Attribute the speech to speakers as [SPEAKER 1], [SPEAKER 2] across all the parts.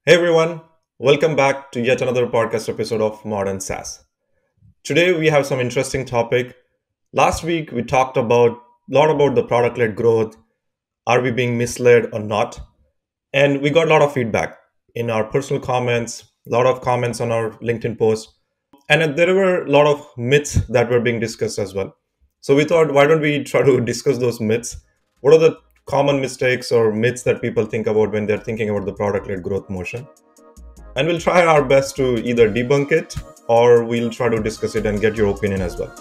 [SPEAKER 1] Hey everyone, welcome back to yet another podcast episode of Modern SaaS. Today we have some interesting topic. Last week we talked about a lot about the product-led growth. Are we being misled or not? And we got a lot of feedback in our personal comments, a lot of comments on our LinkedIn post, and there were a lot of myths that were being discussed as well. So we thought, why don't we try to discuss those myths? What are the common mistakes or myths that people think about when they're thinking about the product-led growth motion? And we'll try our best to either debunk it or we'll try to discuss it and get your opinion as well.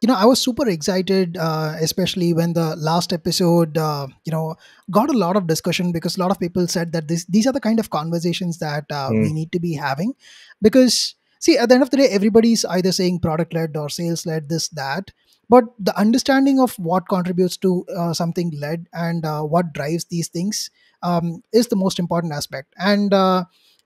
[SPEAKER 2] I was super excited, especially when the last episode, got a lot of discussion because a lot of people said that these are the kind of conversations that we need to be having. Because, see, at the end of the day, everybody's either saying product led or sales led, this, that. But the understanding of what contributes to something led and what drives these things is the most important aspect. And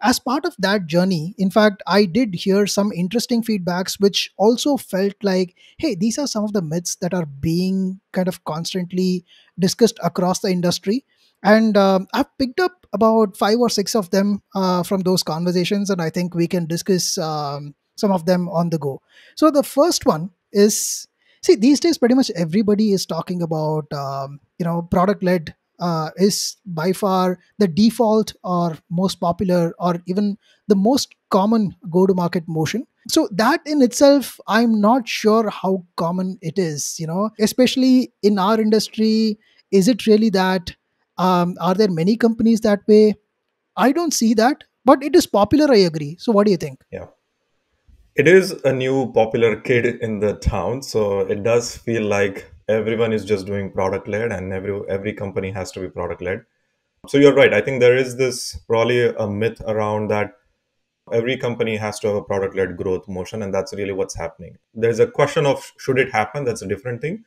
[SPEAKER 2] as part of that journey, in fact, I did hear some interesting feedbacks, which also felt like, hey, these are some of the myths that are being kind of constantly discussed across the industry. And I've picked up about five or six of them from those conversations, and I think we can discuss some of them on the go. So the first one is, see, these days pretty much everybody is talking about product led is by far the default or most popular or even the most common go to market motion. So that in itself, I'm not sure how common it is, especially in our industry. Is it really that? Are there many companies that way? I don't see that, but it is popular. I agree. So what do you think?
[SPEAKER 1] Yeah. It is a new popular kid in the town, so it does feel like everyone is just doing product led and every company has to be product led. So you're right. I think there is this probably a myth around that every company has to have a product led growth motion, and that's really what's happening. There's a question of should it happen? That's a different thing.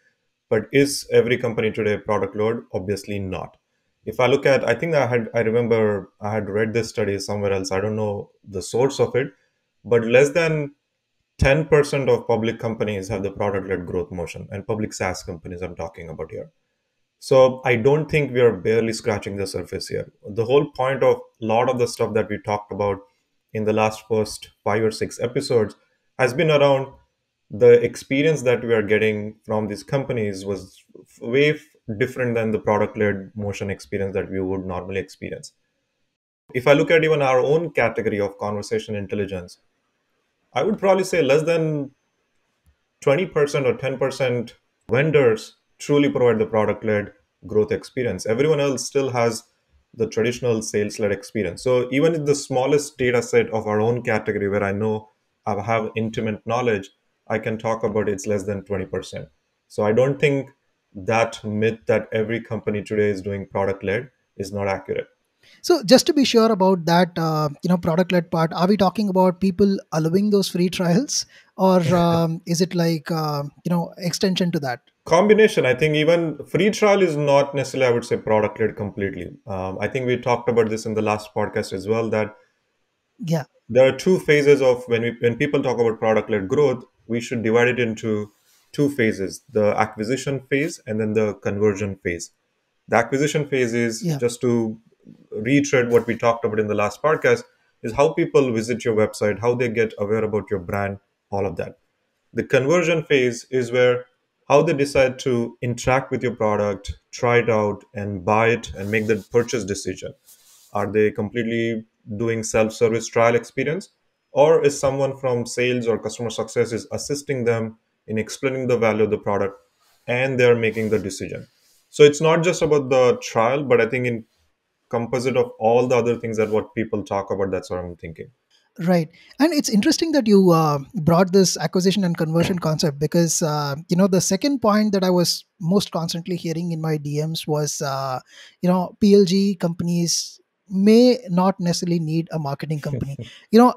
[SPEAKER 1] But is every company today product led? Obviously not. If I look at, I think I remember I had read this study somewhere else. I don't know the source of it, but less than 10% of public companies have the product led growth motion, and public SaaS companies I'm talking about here. So I don't think we are barely scratching the surface here. The whole point of a lot of the stuff that we talked about in the last first 5 or 6 episodes has been around the experience that we are getting from these companies was different than the product led motion experience that we would normally experience. If I look at even our own category of conversation intelligence, I would probably say less than 20% or 10% vendors truly provide the product led growth experience. Everyone else still has the traditional sales led experience. So even in the smallest data set of our own category where I know I have intimate knowledge, I can talk about it's less than 20%. So I don't think that myth that every company today is doing product led is not accurate.
[SPEAKER 2] So just to be sure about that, product led part, are we talking about people allowing those free trials, or is it like extension to that?
[SPEAKER 1] Combination. I think even free trial is not necessarily, I would say, product led completely. I think we talked about this in the last podcast as well, that
[SPEAKER 2] Yeah.
[SPEAKER 1] there are two phases of when people talk about product led growth, we should divide it into two phases: the acquisition phase and then the conversion phase. The acquisition phase is,
[SPEAKER 2] Yeah.
[SPEAKER 1] just to retread what we talked about in the last podcast, is how people visit your website, how they get aware about your brand, all of that. The conversion phase is where how they decide to interact with your product, try it out, and buy it and make the purchase decision. Are they completely doing self-service trial experience, or is someone from sales or customer success is assisting them in explaining the value of the product and they're making the decision? So it's not just about the trial, but I think in composite of all the other things that what people talk about, that's what I'm thinking.
[SPEAKER 2] Right. And it's interesting that you brought this acquisition and conversion concept because, the second point that I was most constantly hearing in my DMs was, PLG companies may not necessarily need a marketing company.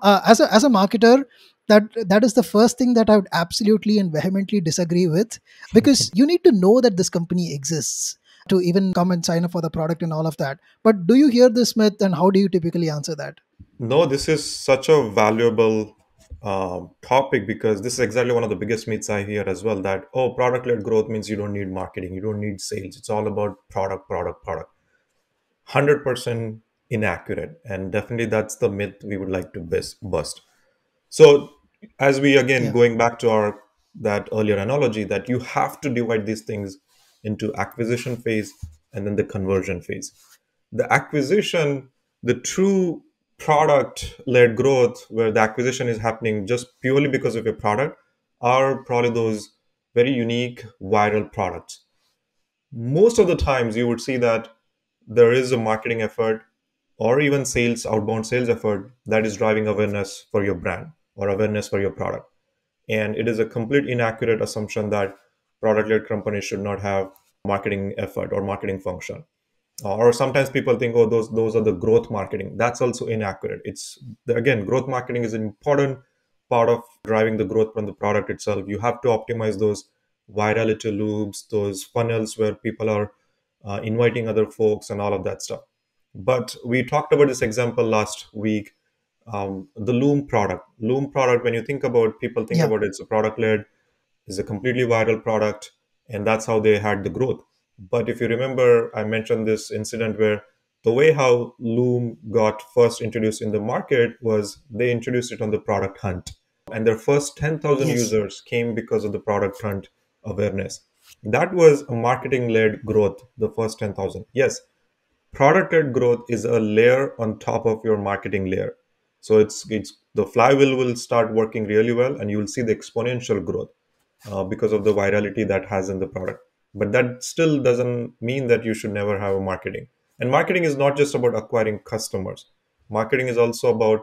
[SPEAKER 2] As a marketer, that is the first thing that I would absolutely and vehemently disagree with, because you need to know that this company exists to even come and sign up for the product and all of that. But do you hear this myth, and how do you typically answer that?
[SPEAKER 1] No, this is such a valuable topic because this is exactly one of the biggest myths I hear as well, that, oh, product led growth means you don't need marketing, you don't need sales. It's all about product, product, product. 100% inaccurate. And definitely that's the myth we would like to bust. So, as we again
[SPEAKER 2] Yeah.
[SPEAKER 1] going back to our that earlier analogy, that you have to divide these things into acquisition phase and then the conversion phase. The acquisition, the true product led growth, where the acquisition is happening just purely because of your product, are probably those very unique viral products. Most of the times you would see that there is a marketing effort or even sales, outbound sales effort, that is driving awareness for your brand or awareness for your product. And it is a complete inaccurate assumption that product led companies should not have marketing effort or marketing function. Or sometimes people think, oh, those are the growth marketing. That's also inaccurate. It's, again, growth marketing is an important part of driving the growth from the product itself. You have to optimize those virality loops, those funnels where people are inviting other folks and all of that stuff. But we talked about this example last week, the Loom product, when you think about, people think
[SPEAKER 2] Yeah.
[SPEAKER 1] about it, it's a product led, is a completely viral product, and that's how they had the growth. But if you remember, I mentioned this incident where the way how Loom got first introduced in the market was they introduced it on the product hunt, and their first 10,000
[SPEAKER 2] Yes.
[SPEAKER 1] users came because of the product hunt awareness. That was a marketing led growth, the first 10,000. Yes, product led growth is a layer on top of your marketing layer. So it's the flywheel will start working really well, and you will see the exponential growth because of the virality that has in the product. But that still doesn't mean that you should never have a marketing. And marketing is not just about acquiring customers. Marketing is also about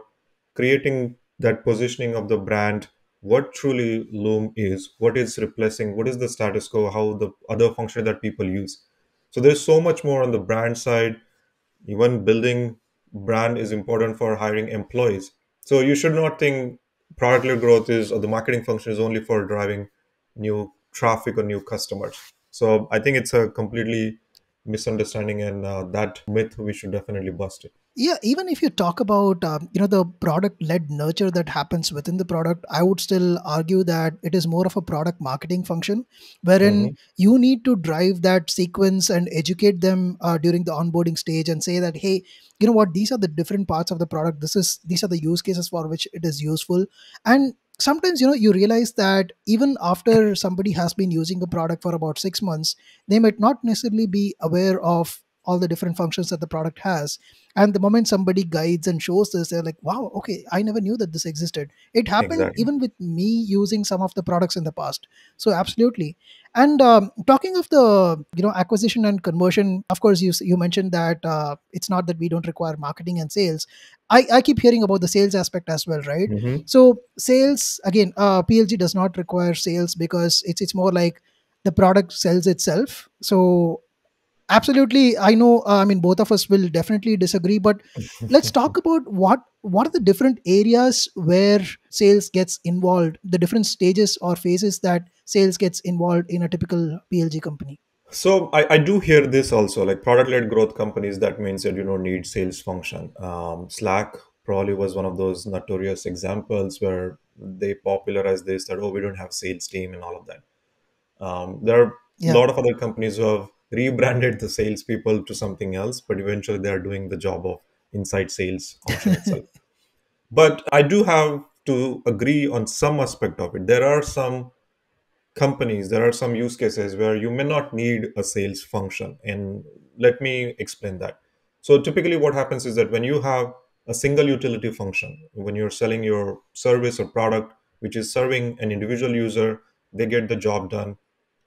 [SPEAKER 1] creating that positioning of the brand, what truly Loom is, what is replacing, what is the status quo, how the other function that people use. So there's so much more on the brand side. Even building brand is important for hiring employees. So you should not think product led growth is, or the marketing function is only for driving new traffic or new customers. So I think it's a completely misunderstanding, and that myth we should definitely bust it.
[SPEAKER 2] Yeah, even if you talk about the product led nurture that happens within the product, I would still argue that it is more of a product marketing function, wherein
[SPEAKER 1] Hmm.
[SPEAKER 2] you need to drive that sequence and educate them during the onboarding stage and say that, hey, you know what, these are the different parts of the product, these are the use cases for which it is useful. And sometimes you realize that even after somebody has been using a product for about 6 months, they might not necessarily be aware of all the different functions that the product has. And the moment somebody guides and shows this, they're like, wow, okay, I never knew that this existed. It happened
[SPEAKER 1] Exactly.
[SPEAKER 2] even with me using some of the products in the past. So absolutely. And talking of the acquisition and conversion, of course, you mentioned that it's not that we don't require marketing and sales. I keep hearing about the sales aspect as well, right?
[SPEAKER 1] Hmm.
[SPEAKER 2] So sales, again, PLG does not require sales because it's more like the product sells itself. So absolutely, I know. I mean, both of us will definitely disagree, but let's talk about what are the different areas where sales gets involved, the different stages or phases that sales gets involved in a typical PLG company.
[SPEAKER 1] So I do hear this also, like product led growth companies, that means that you don't need sales function. Slack probably was one of those notorious examples where they popularized this, that, oh, we don't have sales team and all of that. There are a
[SPEAKER 2] Yeah.
[SPEAKER 1] lot of other companies who have rebranded the salespeople to something else, but eventually they are doing the job of inside sales function itself. But I do have to agree on some aspect of it. There are some companies, there are some use cases where you may not need a sales function. And let me explain that. So typically what happens is that when you have a single utility function, when you're selling your service or product, which is serving an individual user, they get the job done.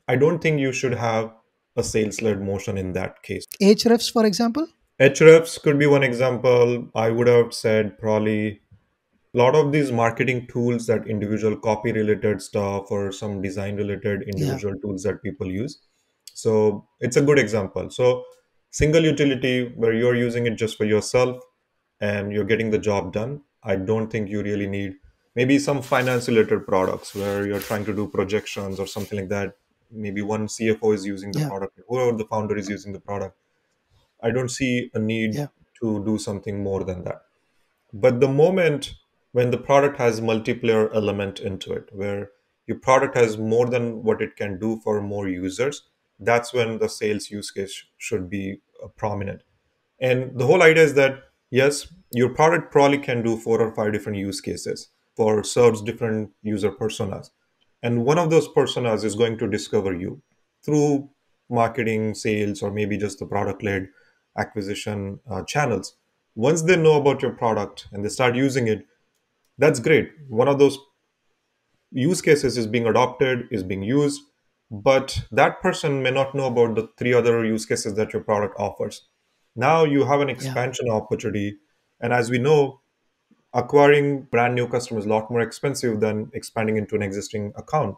[SPEAKER 1] I don't think you should have a sales led motion in that case.
[SPEAKER 2] Hrefs, for example.
[SPEAKER 1] Hrefs could be one example. I would have said probably lot of these marketing tools, that individual copy related stuff or some design related
[SPEAKER 2] Yeah.
[SPEAKER 1] individual tools that people use. So it's a good example. So single utility where you're using it just for yourself and you're getting the job done. I don't think you really need maybe some finance related products where you're trying to do projections or something like that. Maybe one CFO is using the
[SPEAKER 2] Yeah.
[SPEAKER 1] product, whoever the founder is using the product. I don't see a need
[SPEAKER 2] Yeah.
[SPEAKER 1] to do something more than that. But the moment when the product has multiplayer element into it, where your product has more than what it can do for more users. That's when the sales use case should be prominent. And the whole idea is that, yes, your product probably can do 4 or 5 different use cases for serves different user personas. And one of those personas is going to discover you through marketing, sales, or maybe just the product led acquisition channels. Once they know about your product and they start using it, that's great. One of those use cases is being adopted, is being used, but that person may not know about the 3 other use cases that your product offers. Now you have an
[SPEAKER 2] Yeah.
[SPEAKER 1] expansion opportunity. And as we know, acquiring brand new customers is a lot more expensive than expanding into an existing account.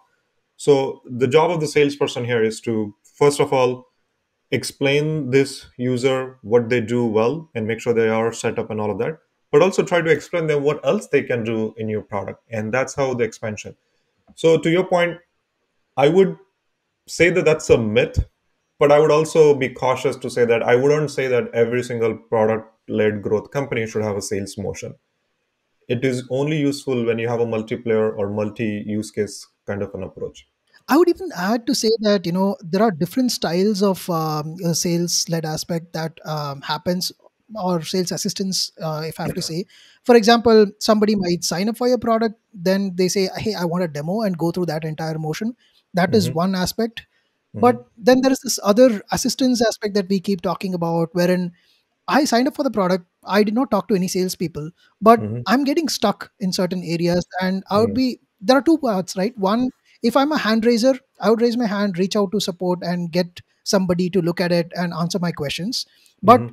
[SPEAKER 1] So the job of the salesperson here is to, first of all, explain this user what they do well and make sure they are set up and all of that, but also try to explain them what else they can do in your product. And that's how the expansion. So to your point, I would say that that's a myth, but I would also be cautious to say that I wouldn't say that every single product led growth company should have a sales motion. It is only useful when you have a multiplayer or multi use case kind of an approach.
[SPEAKER 2] I would even add to say that there are different styles of sales led aspect that happens, or sales assistance, if I have to say. For example, somebody might sign up for your product, then they say, "Hey, I want a demo," and go through that entire motion. That is
[SPEAKER 1] Hmm.
[SPEAKER 2] one aspect. But
[SPEAKER 1] Hmm.
[SPEAKER 2] then there is this other assistance aspect that we keep talking about, wherein I signed up for the product. I did not talk to any salespeople, but
[SPEAKER 1] Hmm.
[SPEAKER 2] I'm getting stuck in certain areas. And I would be, there are two parts, right? One, if I'm a hand raiser, I would raise my hand, reach out to support, and get somebody to look at it and answer my questions. But
[SPEAKER 1] Hmm.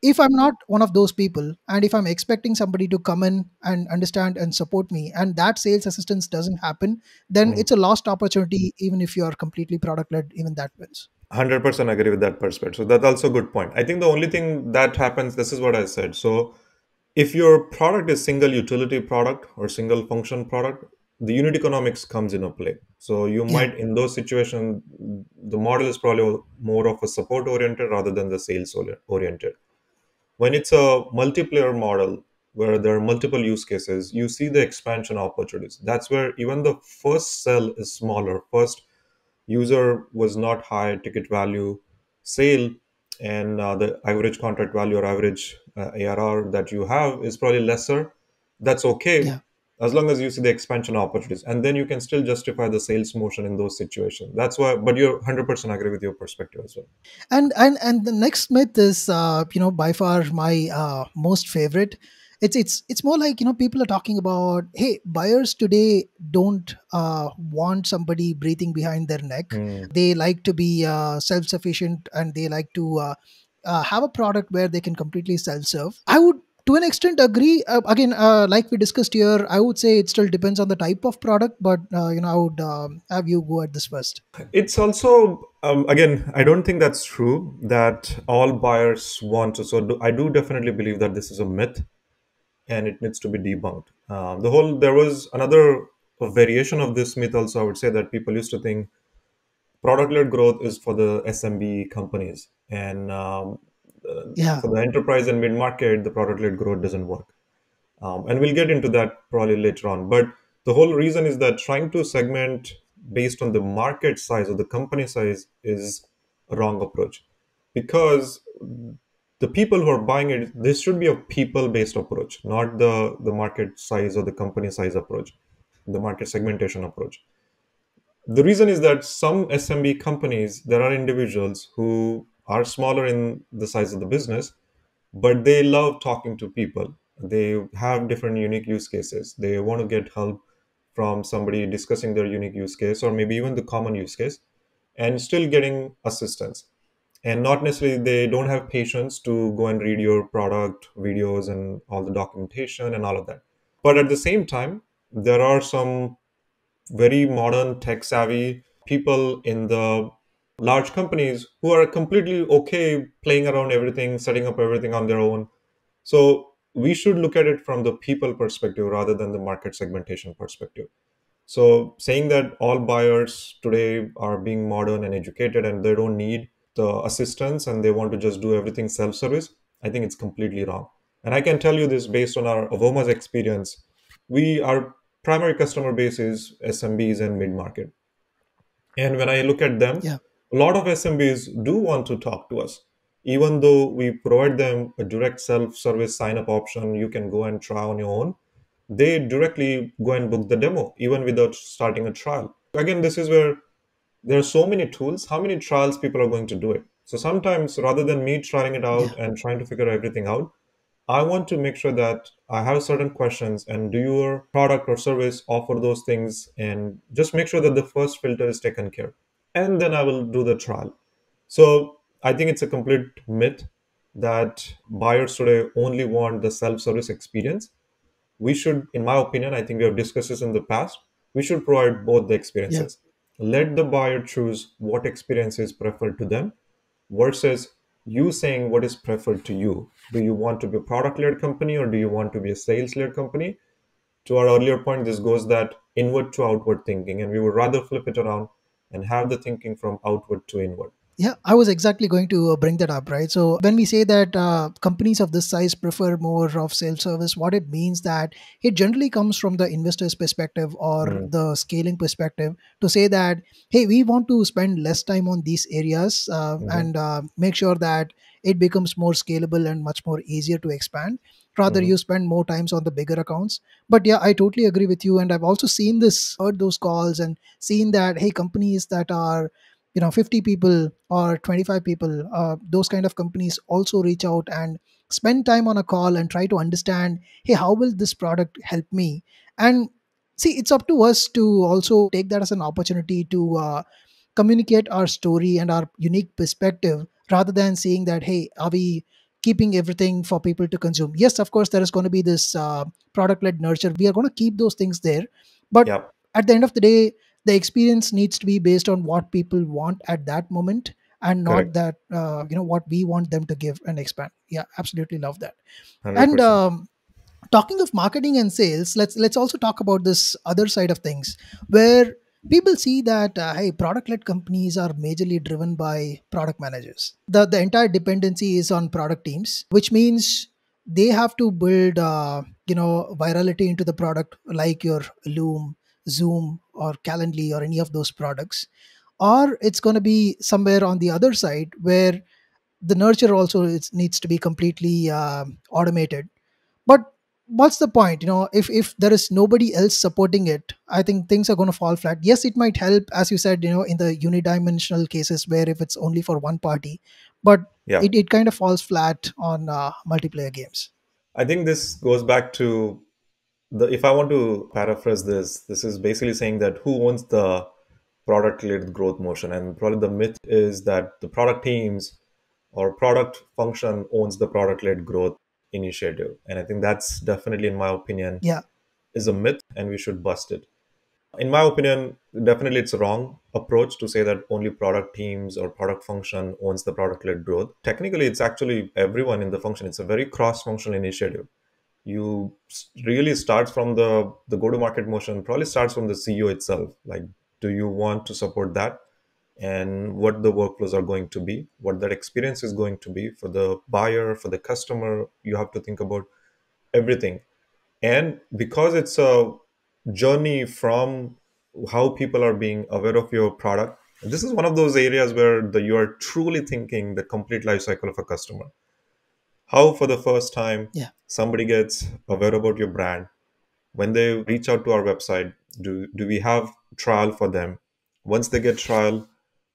[SPEAKER 2] if I'm not one of those people, and if I'm expecting somebody to come in and understand and support me, and that sales assistance doesn't happen, then
[SPEAKER 1] Hmm.
[SPEAKER 2] it's a lost opportunity, even if you are completely product led, even that wins.
[SPEAKER 1] 100% agree with that perspective. So that's also a good point. I think the only thing that happens, this is what I said. So if your product is single utility product or single function product, the unit economics comes into play. So you
[SPEAKER 2] Yeah.
[SPEAKER 1] might, in those situations, the model is probably more of a support oriented rather than the sales oriented. When it's a multiplayer model where there are multiple use cases, you see the expansion opportunities. That's where even the first sell is smaller. First user was not high ticket value sale, and the average contract value or average ARR that you have is probably lesser. That's okay
[SPEAKER 2] Yeah.
[SPEAKER 1] as long as you see the expansion opportunities, and then you can still justify the sales motion in those situations. That's why, but you're 100% agree with your perspective as well.
[SPEAKER 2] And the next myth is by far my most favorite. It's more like, people are talking about, hey, buyers today don't want somebody breathing behind their neck.
[SPEAKER 1] Hmm.
[SPEAKER 2] They like to be self sufficient, and they like to have a product where they can completely self serve. I would, to an extent, agree. Again, like we discussed here, I would say it still depends on the type of product, but I would have you go at this first.
[SPEAKER 1] It's also, again, I don't think that's true that all buyers want to. So I do definitely believe that this is a myth and it needs to be debunked. There was another variation of this myth also. I would say that people used to think product-led growth is for the SMB companies, and
[SPEAKER 2] Yeah.
[SPEAKER 1] for the enterprise and mid-market, the product-led growth doesn't work. And we'll get into that probably later on. But the whole reason is that trying to segment based on the market size or the company size is a wrong approach, because the people who are buying it, this should be a people based approach, not the market size or the company size approach, the market segmentation approach. The reason is that some SMB companies, there are individuals who are smaller in the size of the business, but they love talking to people. They have different unique use cases. They want to get help from somebody discussing their unique use case or maybe even the common use case, and still getting assistance. And not necessarily they don't have patience to go and read your product videos and all the documentation and all of that. But at the same time, there are some very modern tech savvy people in the large companies who are completely okay playing around everything, setting up everything on their own. So we should look at it from the people perspective rather than the market segmentation perspective. So saying that all buyers today are being modern and educated and they don't need the assistance and they want to just do everything self-service, I think it's completely wrong. And I can tell you this based on our Avoma's experience. we our primary customer base is SMBs and mid market. And when I look at them,
[SPEAKER 2] Yeah.
[SPEAKER 1] a lot of SMBs do want to talk to us. Even though we provide them a direct self service sign up option, you can go and try on your own. They directly go and book the demo, even without starting a trial. Again, this is where there are so many tools. How many trials people are going to do it? So sometimes, rather than me trying it
[SPEAKER 2] Yeah.
[SPEAKER 1] out and trying to figure everything out, I want to make sure that I have certain questions and do your product or service offer those things, and just make sure that the first filter is taken care. And then I will do the trial. So I think it's a complete myth that buyers today only want the self-service experience. We should, in my opinion, I think we have discussed this in the past, we should provide both the
[SPEAKER 2] Yeah.
[SPEAKER 1] experiences. Let the buyer choose what experience is preferred to them versus you saying what is preferred to you. Do you want to be a product led company or do you want to be a sales led company? To our earlier point, this goes that inward to outward thinking, and we would rather flip it around and have the thinking from outward to inward.
[SPEAKER 2] Yeah, I was exactly going to bring that up, right? So when we say that companies of this size prefer more of self-service, what it means that it generally comes from the investor's perspective or
[SPEAKER 1] Mm,
[SPEAKER 2] the scaling perspective to say that, hey, we want to spend less time on these areas
[SPEAKER 1] mhm,
[SPEAKER 2] and make sure that it becomes more scalable and much more easier to expand. Rather,
[SPEAKER 1] mhm,
[SPEAKER 2] you spend more times on the bigger accounts. But yeah, I totally agree with you, and I've also seen this, heard those calls, and seen that hey, companies that are 50 people or 25 people, those kind of companies also reach out and spend time on a call and try to understand, hey, how will this product help me? And see, it's up to us to also take that as an opportunity to communicate our story and our unique perspective, rather than saying that, hey, are we keeping everything for people to consume? Yes, of course there is going to be this product led nurture, we are going to keep those things there, but
[SPEAKER 1] yeah,
[SPEAKER 2] at the end of the day, the experience needs to be based on what people want at that moment, and not
[SPEAKER 1] correct.
[SPEAKER 2] that what we want them to give and expand. Yeah, absolutely love that. And
[SPEAKER 1] 100%.
[SPEAKER 2] talking of marketing and sales, let's also talk about this other side of things, where people see that hey, product led companies are majorly driven by product managers. The entire dependency is on product teams, which means they have to build virality into the product, like your Loom, Zoom, or Calendly, or any of those products. Or it's going to be somewhere on the other side, where the nurture also needs to be completely automated. But what's the point, if there is nobody else supporting it? I think things are going to fall flat. Yes, it might help, as you said, in the unidimensional cases, where if it's only for one party, but
[SPEAKER 1] Yeah.
[SPEAKER 2] it kind of falls flat on multiplayer games.
[SPEAKER 1] I think this goes back to if I want to paraphrase this, this is basically saying that who owns the product led growth motion? And probably the myth is that the product teams or product function owns the product led growth initiative. And I think that's definitely, in my opinion,
[SPEAKER 2] Yeah.
[SPEAKER 1] is a myth and we should bust it. In my opinion, definitely it's a wrong approach to say that only product teams or product function owns the product led growth. Technically, it's actually everyone in the function. It's a very cross functional initiative. You really starts from the go to market motion, probably starts from the CEO itself. Like, do you want to support that? And what the workflows are going to be, what that experience is going to be for the buyer, for the customer. You have to think about everything. And because it's a journey from how people are being aware of your product, this is one of those areas where you are truly thinking the complete life cycle of a customer. How, for the first time,
[SPEAKER 2] Yeah.
[SPEAKER 1] somebody gets aware about your brand. When they reach out to our website, do we have trial for them? Once they get trial,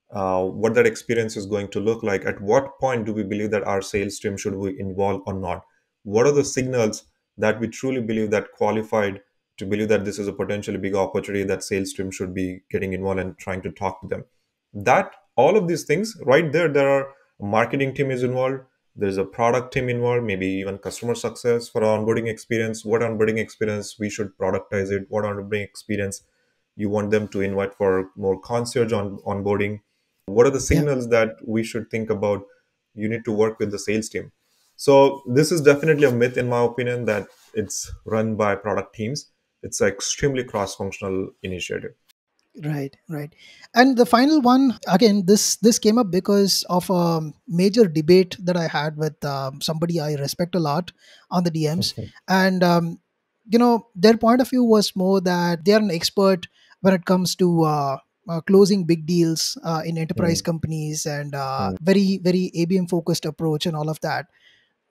[SPEAKER 1] what that experience is going to look like. At what point do we believe that our sales team should be involved or not? What are the signals that we truly believe that qualified to believe that this is a potentially big opportunity that sales team should be getting involved and trying to talk to them? That all of these things right there, there are a marketing team is involved. There's a product team involved, maybe even customer success for our onboarding experience. What onboarding experience we should productize it? What onboarding experience you want them to invite for more concierge on onboarding? What are the
[SPEAKER 2] Yeah.
[SPEAKER 1] signals that we should think about? You need to work with the sales team. So this is definitely a myth, in my opinion, that it's run by product teams. It's an extremely cross-functional initiative.
[SPEAKER 2] Right, right. And the final one, again, this came up because of a major debate that I had with somebody I respect a lot on the DMs. And their point of view was more that they are an expert when it comes to closing big deals in enterprise
[SPEAKER 1] Mm,
[SPEAKER 2] companies, and
[SPEAKER 1] mm,
[SPEAKER 2] very very ABM focused approach and all of that.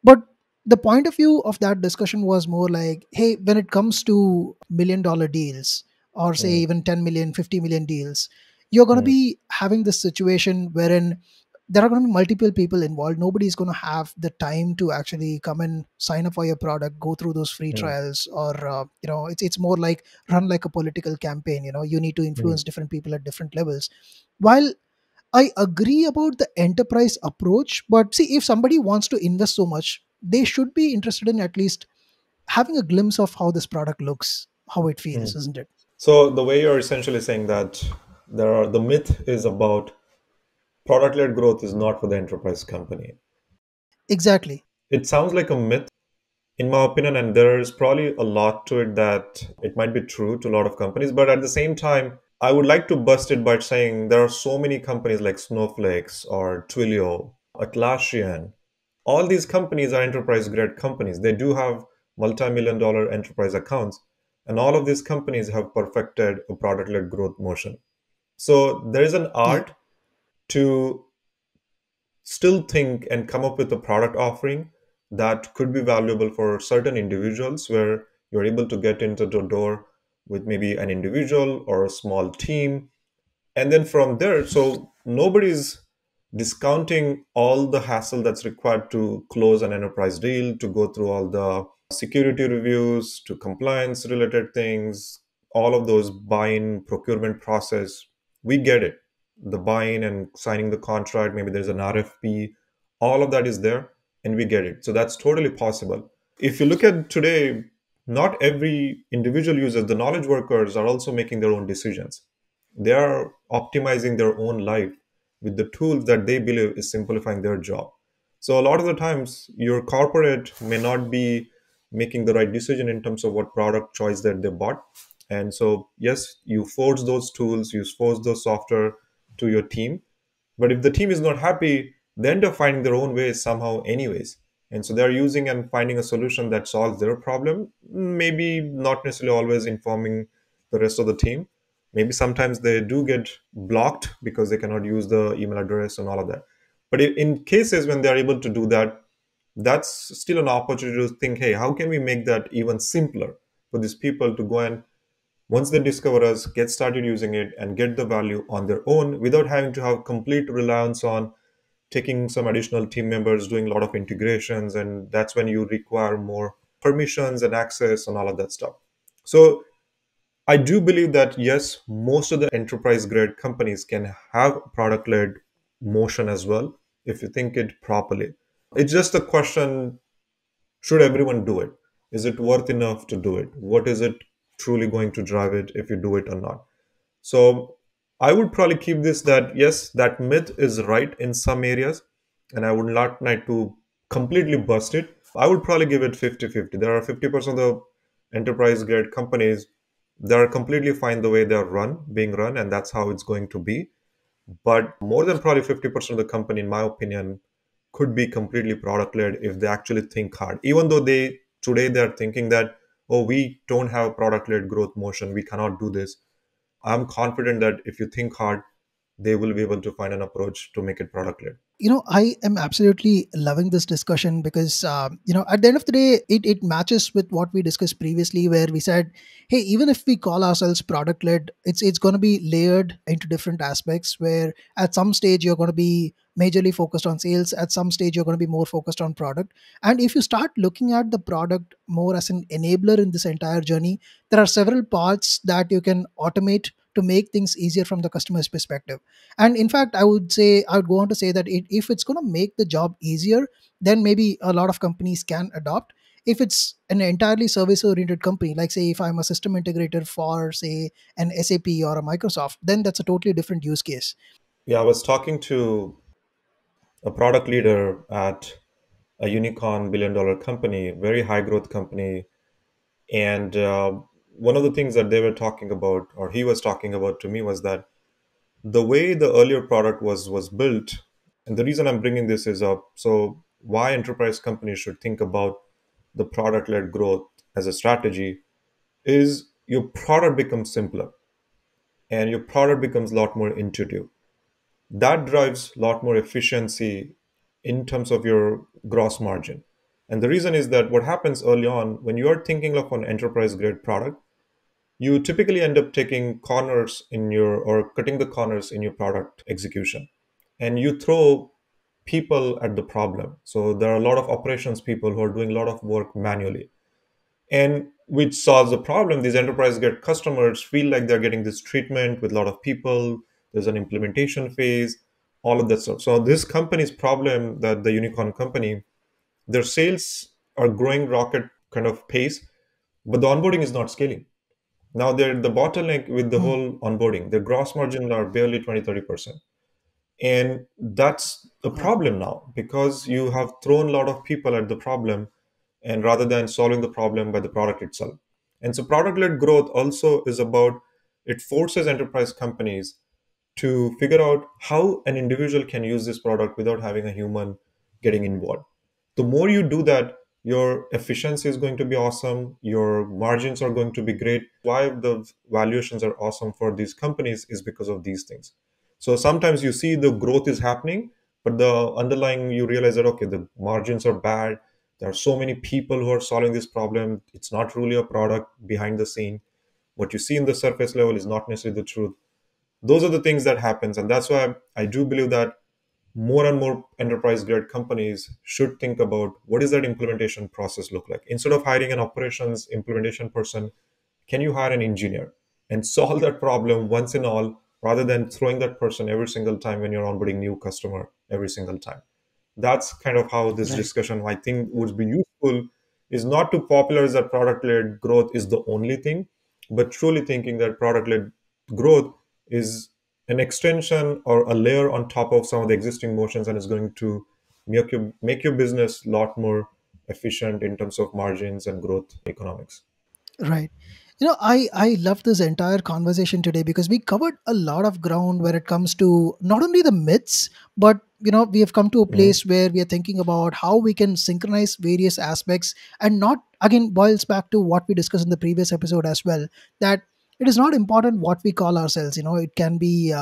[SPEAKER 2] But the point of view of that discussion was more like, hey, when it comes to $1 million deals, or say
[SPEAKER 1] mm,
[SPEAKER 2] even 10 million, 50 million deals, you're going to
[SPEAKER 1] mm,
[SPEAKER 2] be having this situation wherein there are going to be multiple people involved. Nobody's going to have the time to actually come and sign up for your product, go through those free
[SPEAKER 1] mm,
[SPEAKER 2] trials, or it's more like run like a political campaign. You need to
[SPEAKER 1] mm,
[SPEAKER 2] influence different people at different levels. While I agree about the enterprise approach, but see, if somebody wants to invest so much, they should be interested in at least having a glimpse of how this product looks, how it feels,
[SPEAKER 1] mm.
[SPEAKER 2] isn't it?
[SPEAKER 1] So the way you're essentially saying that the myth is about product-led growth is not for the enterprise company.
[SPEAKER 2] Exactly.
[SPEAKER 1] It sounds like a myth, in my opinion, and there's probably a lot to it that it might be true to a lot of companies. But at the same time, I would like to bust it by saying there are so many companies like Snowflakes or Twilio, Atlassian. All these companies are enterprise grade companies. They do have multi-million dollar enterprise accounts. And all of these companies have perfected a product led growth motion. So there is an
[SPEAKER 2] Yeah.
[SPEAKER 1] art to still think and come up with a product offering that could be valuable for certain individuals, where you're able to get into the door with maybe an individual or a small team. And then from there, so nobody's discounting all the hassle that's required to close an enterprise deal, to go through all the security reviews, to compliance related things, all of those buy-in procurement process. We get it. The buy-in and signing the contract, maybe there's an RFP, all of that is there, and we get it. So that's totally possible. If you look at today, not every individual user, the knowledge workers are also making their own decisions. They are optimizing their own life with the tools that they believe is simplifying their job. So a lot of the times your corporate may not be making the right decision in terms of what product choice that they bought. And so yes, you force those tools, you force those software to your team, but if the team is not happy, they end up finding their own ways somehow, anyways. And so they're using and finding a solution that solves their problem, maybe not necessarily always informing the rest of the team. Maybe sometimes they do get blocked because they cannot use the email address and all of that. But in cases when they're able to do that, that's still an opportunity to think, hey, how can we make that even simpler for these people to go and once they discover us, get started using it and get the value on their own without having to have complete reliance on taking some additional team members, doing a lot of integrations. And that's when you require more permissions and access and all of that stuff. So I do believe that, yes, most of the enterprise grade companies can have product led motion as well if you think it properly. It's just a question, should everyone do it? Is it worth enough to do it? What is it truly going to drive it if you do it or not? So I would probably keep this that yes, that myth is right in some areas, and I would not like to completely bust it. I would probably give it 50-50. There are 50% of the enterprise grade companies that are completely fine the way they're being run, and that's how it's going to be. But more than probably 50% of the company, in my opinion, could be completely product led if they actually think hard. Even though they're thinking that, oh, we don't have product led growth motion, we cannot do this. I'm confident that if you think hard, they will be able to find an approach to make it product led.
[SPEAKER 2] I am absolutely loving this discussion because at the end of the day, it matches with what we discussed previously, where we said, hey, even if we call ourselves product led, it's going to be layered into different aspects, where at some stage you're going to be majorly focused on sales, at some stage you're going to be more focused on product. And if you start looking at the product more as an enabler in this entire journey, there are several parts that you can automate to make things easier from the customer's perspective. And in fact, I would go on to say that if it's going to make the job easier, then maybe a lot of companies can adopt. If it's an entirely service oriented company, like say if I'm a system integrator for say an SAP or a Microsoft, then that's a totally different use case.
[SPEAKER 1] Yeah, I was talking to a product leader at a unicorn billion-dollar company, very high growth company. And one of the things that they were talking about, or he was talking about to me, was that the way the earlier product was built, and the reason I'm bringing this is up, so why enterprise companies should think about the product led growth as a strategy is your product becomes simpler and your product becomes a lot more intuitive. That drives a lot more efficiency in terms of your gross margin. And the reason is that what happens early on when you are thinking of an enterprise grade product, you typically end up taking corners in your or cutting the corners in your product execution. And you throw people at the problem. So there are a lot of operations people who are doing a lot of work manually, and which solves the problem. These enterprise get customers feel like they're getting this treatment with a lot of people. There's an implementation phase, all of that stuff. So this company's problem, that the unicorn company, their sales are growing rocket kind of pace, but the onboarding is not scaling. Now they're the bottleneck with the
[SPEAKER 2] Mm,
[SPEAKER 1] whole onboarding. Their gross margin are barely 20-30%. And that's a
[SPEAKER 2] right.
[SPEAKER 1] problem now because you have thrown a lot of people at the problem and rather than solving the problem by the product itself. And so product led growth also is about, it forces enterprise companies to figure out how an individual can use this product without having a human getting involved. The more you do that, your efficiency is going to be awesome, your margins are going to be great. Why the valuations are awesome for these companies is because of these things. So sometimes you see the growth is happening, but the underlying, you realize that okay, the margins are bad, there are so many people who are solving this problem, it's not really a product behind the scene. What you see in the surface level is not necessarily the truth. Those are the things that happens, and that's why I do believe that more and more enterprise grade companies should think about what does that implementation process look like. Instead of hiring an operations implementation person, can you hire an engineer and solve that problem once in all, rather than throwing that person every single time when you're onboarding new customer every single time. That's kind of how this
[SPEAKER 2] Right.
[SPEAKER 1] discussion I think would be useful, is not to popularize that product led growth is the only thing, but truly thinking that product led growth is an extension or a layer on top of some of the existing motions, and is going to make your business a lot more efficient in terms of margins and growth economics.
[SPEAKER 2] Right. I love this entire conversation today because we covered a lot of ground where it comes to not only the myths, but we have come to a
[SPEAKER 1] Mhm.
[SPEAKER 2] place where we are thinking about how we can synchronize various aspects, and not again boils back to what we discussed in the previous episode as well, that it is not important what we call ourselves. It can be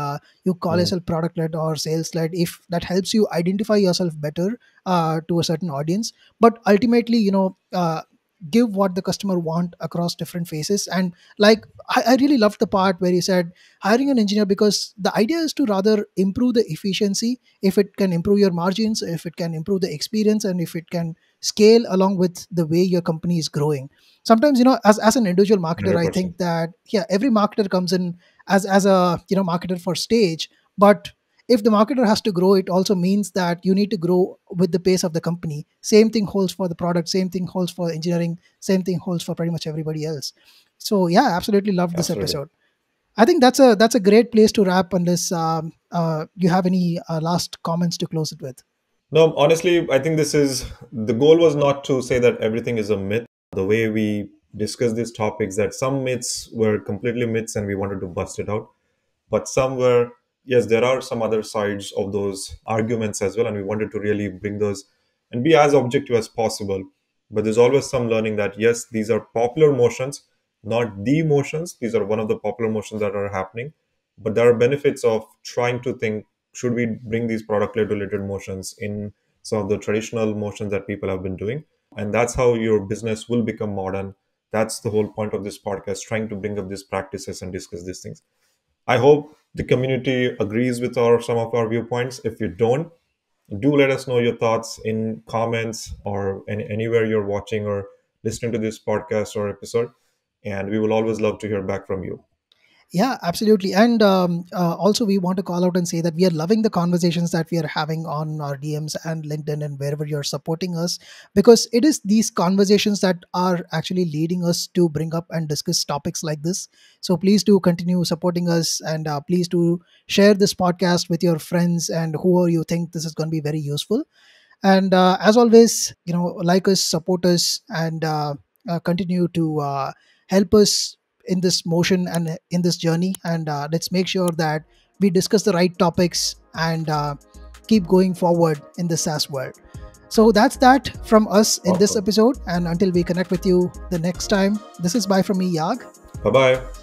[SPEAKER 2] you call
[SPEAKER 1] Mhm.
[SPEAKER 2] yourself product led or sales led if that helps you identify yourself better to a certain audience. But ultimately, give what the customer want across different phases. And like I really loved the part where you said hiring an engineer, because the idea is to rather improve the efficiency. If it can improve your margins, if it can improve the experience, and if it can scale along with the way your company is growing. Sometimes, as an individual marketer, I
[SPEAKER 1] 100%.
[SPEAKER 2] think that yeah, every marketer comes in as a marketer for stage. But if the marketer has to grow, it also means that you need to grow with the pace of the company. Same thing holds for the product, same thing holds for engineering, same thing holds for pretty much everybody else. So yeah, absolutely loved this
[SPEAKER 1] Absolutely.
[SPEAKER 2] episode. I think that's a great place to wrap, unless you have any last comments to close it with.
[SPEAKER 1] No, honestly, I think this is the goal was not to say that everything is a myth. The way we discuss these topics, that some myths were completely myths and we wanted to bust it out. But some were, yes, there are some other sides of those arguments as well. And we wanted to really bring those and be as objective as possible. But there's always some learning that, yes, these are popular motions, not the motions. These are one of the popular motions that are happening. But there are benefits of trying to think, should we bring these product led related motions in some of the traditional motions that people have been doing? And that's how your business will become modern. That's the whole point of this podcast, trying to bring up these practices and discuss these things. I hope the community agrees with our some of our viewpoints. If you don't, do let us know your thoughts in comments or anywhere you're watching or listening to this podcast or episode. And we will always love to hear back from you.
[SPEAKER 2] Yeah, absolutely. And also, we want to call out and say that we are loving the conversations that we are having on our DMs and LinkedIn and wherever you're supporting us, because it is these conversations that are actually leading us to bring up and discuss topics like this. So please do continue supporting us, and please do share this podcast with your friends and whoever you think this is going to be very useful. And as always, like us, support us, and continue to help us in this motion and in this journey. And let's make sure that we discuss the right topics and keep going forward in the SaaS world. So that's that from us in this
[SPEAKER 1] Awesome.
[SPEAKER 2] episode. And until we connect with you the next time, this is bye from me, Yag.
[SPEAKER 1] Bye bye.